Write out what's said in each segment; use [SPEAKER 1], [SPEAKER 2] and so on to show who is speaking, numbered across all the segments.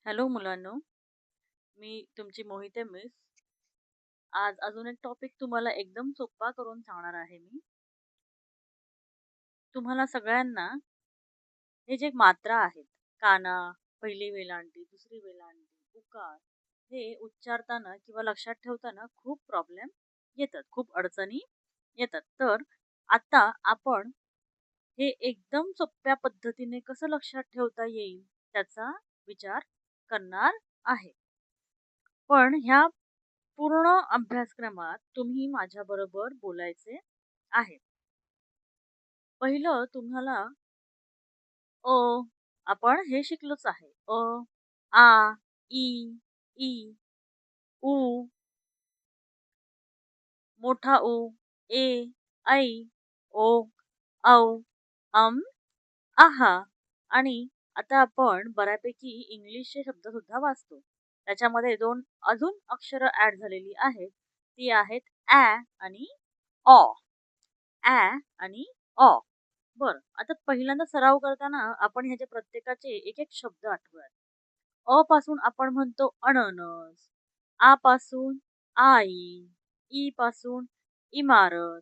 [SPEAKER 1] Hello मुलांनो, मी तुमची Mohite miss. आज अजून एक टॉपिक तुम्हाला एकदम सोप्पा करून सांगणार आहे मी. तुम्हाला सगळ्यांना हे जे मात्रा आहेत, काना, पहिली वेलांटी, दुसरी वेलांटी, उकार, हे उच्चारताना किंवा लक्षात ठेवताना खूप प्रॉब्लेम येतात, खूप अडचणी येतात. तर आता आपण हे एकदम सोप्या पद्धतीने कसं लक्षात ठेवता येईल त्याचा विचार करणार आहे. पण ह्या पूर्ण अभ्यासक्रमात तुम्ही माझ्याबरोबर बोलायचे आहे. पहिलं तुम्हाला अ आपण हे शिकलोच आहे. आ, ई, ई, उ, मोठा उ, ए, ऐ, ओ, औ, अम, आहा. आणि आता आपण बऱ्यापैकी इंग्लिशचे शब्द सुद्धा वाचतो. त्याच्यामध्ये दोन अजून अक्षरं ऍड झालेली आहेत. ती आहेत ॲ आणि ऑ. ॲ आणि ऑ. बरं. आता पहिल्यांदा सराव करताना आपण ह्याच्या प्रत्येकाचे एक एक शब्द आठवूयात. अ पासून आपण म्हणतो अननस, आ पासून आई, ई पासून इमारत,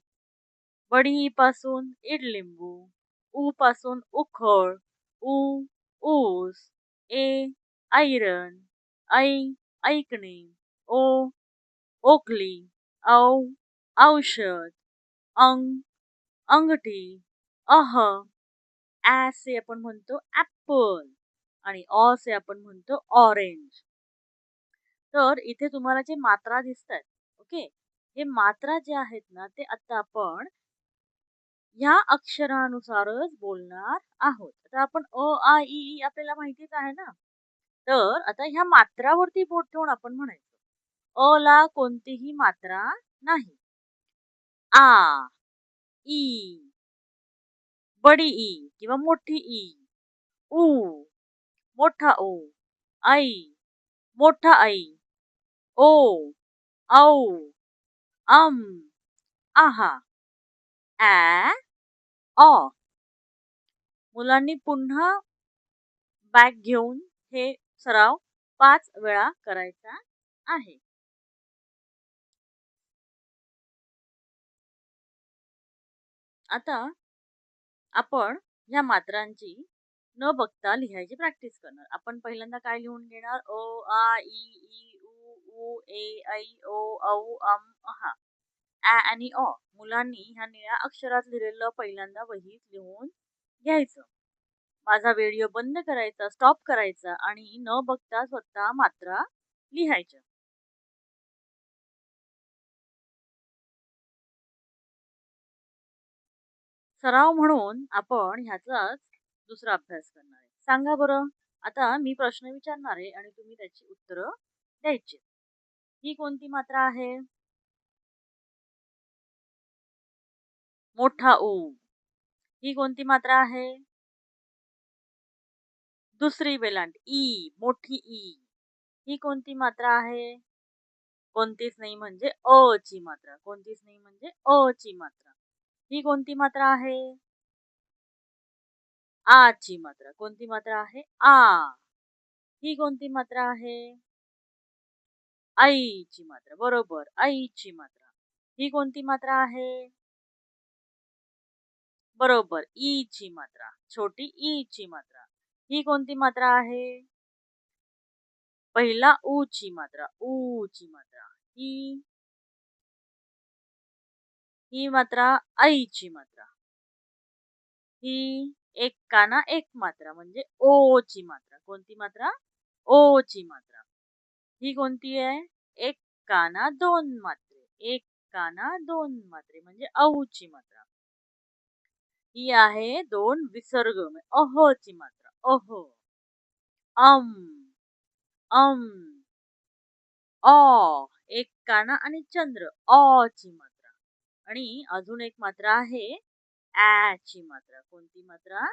[SPEAKER 1] वडी पासून इडलिंबू, उ पासून उखळ, ऊ ऊस, ए ऐरण, ऐ ऐकणे, ओ ओखली, औ औषध, अंग अंगठी, अह, ॲ से आपण म्हणतो ऍपल आणि ऑ से आपण म्हणतो ऑरेंज. तर इथे तुम्हाला जे मात्रा दिसतात, ओके, हे मात्रा जे आहेत ना ते आता आपण ह्या अक्षरानुसारच बोलणार आहोत. आता आपण अ आ इ ई आपल्याला माहितीच आहे ना. तर आता ह्या मात्रावरती बोट ठेवून आपण म्हणायचं. अ ला कोणतीही मात्रा नाही. आ, ई, बडी ई किंवा मोठी ई, ऊ, मोठा ओ, आई, मोठा आई, ओ, औ, अम, आहा, ॲ, ऑ. मुलांनी पुन्हा बॅग घेऊन हे सराव 5 वेळा करायचा आहे. आता आपण ह्या मात्रांची न बघता लिहायची प्रॅक्टिस करणार. आपण पहिल्यांदा काय लिहून घेणार? अ, आ, ई, ई, उ, ए, ऐ, ओ, औ, अम, आहा. ॲ आणि ऑ. मुलांनी ह्या निळ्या अक्षरात लिहिलेलं पहिल्यांदा वहीत लिहून घ्यायचं. माझा व्हिडिओ बंद करायचा, स्टॉप करायचा आणि न बघता स्वतः मात्रा लिहायच्या. सराव म्हणून आपण ह्याचाच दुसरा अभ्यास करणार आहे. सांगा बरं, आता मी प्रश्न विचारणार आहे आणि तुम्ही त्याची उत्तरं द्यायची. ही कोणती मात्रा आहे? मोठा ऊ. ही कोणती मात्रा आहे? दुसरी वेलांट ई, मोठी ई. ही कोणती मात्रा आहे? कोणतीच नाही म्हणजे अ ची मात्रा. कोणतीच नाही म्हणजे अ ची मात्रा. ही कोणती मात्रा आहे? आ ची मात्रा. कोणती मात्रा आहे? आ. ही कोणती मात्रा आहे? आईची मात्रा. बरोबर, आईची मात्रा. ही कोणती मात्रा आहे? बरोबर, ई ची मात्रा. छोटी ई ची मात्रा. ही कोणती मात्रा आहे? पहिला ऊ ची मात्रा. ऊ ची मात्रा. ही ही मात्रा आईची मात्रा. ही एक काना एक मात्रा म्हणजे ओ ची मात्रा. कोणती मात्रा? ओ ची मात्रा. ही कोणती आहे? एक काना दोन मात्रे. एक काना दोन मात्रे म्हणजे औ ची मात्रा. ही आहे दोन विसर्ग अह ची मात्रा. अह, अम, अम, ऑ. एक काना आणि चंद्र ऑ ची मात्रा. आणि अजून एक मात्रा आहे ॲ ची मात्रा. कोणती मात्रा?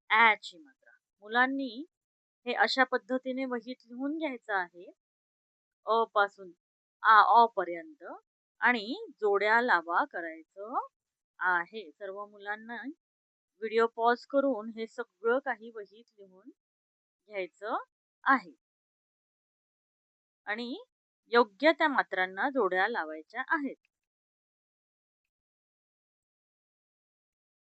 [SPEAKER 1] ॲ ची मात्रा. मुलांनी हे अशा पद्धतीने वहीत लिहून घ्यायचं आहे. अ पासून ऑ पर्यंत आणि जोड्या लावा करायचं आहे. सर्व मुलांना व्हिडिओ पॉज करून हे सगळं काही वहीत लिहून घ्यायचं आहे. आणि योग्य त्या मात्रांना जोड्या लावायच्या आहेत.